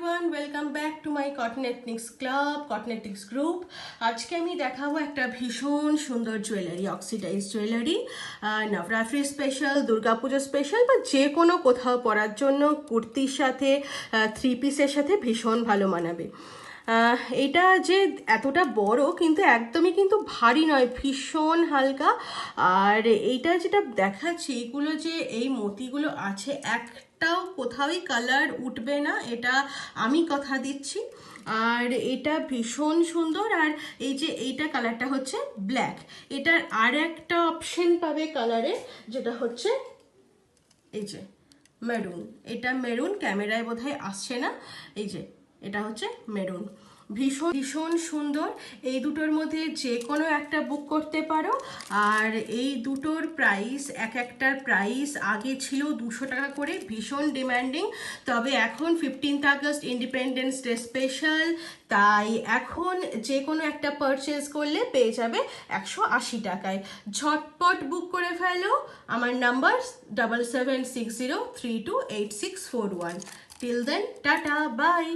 Everyone, welcome back to my cotton ethnics club, cotton ethnics group. আজকে আমি দেখাবো একটা ভীষণ সুন্দর jewellery, oxidise jewellery. Navratri special, Durga Puja special বা যে কোনো কোথাও পরার জন্য কুর্তির সাথে, থ্রি পিসের সাথে ভীষণ ভালো মানাবে। এটা যে এতটা বড় কিন্তু একদমই কিন্তু ভারী নয়, ভীষণ হালকা। আর এইটা যেটা দেখাচ্ছি, এগুলো যে এই মতিগুলো আছে একটাও কোথাওই কালার উঠবে না, এটা আমি কথা দিচ্ছি। আর এটা ভীষণ সুন্দর। আর এই যে এইটা কালারটা হচ্ছে ব্ল্যাক, এটার আর একটা অপশন পাবে কালারে, যেটা হচ্ছে এই যে মেরুন। এটা মেরুন, ক্যামেরায় বোধহয় আসছে না। এই যে এটা হচ্ছে মেরুন, ভীষণ ভীষণ সুন্দর। এই দুটোর মধ্যে যে কোনো একটা বুক করতে পারো। আর এই দুটোর প্রাইস, একটার প্রাইস আগে ছিল 200 টাকা করে, ভীষণ ডিমান্ডিং। তবে এখন 15th August independence day special, তাই এখন যে কোনো একটা পারচেজ করলে পেয়ে যাবে 180 টাকায়। ঝটপট বুক করে ফেলো। আমার number 7760328641। Till then, tata, by.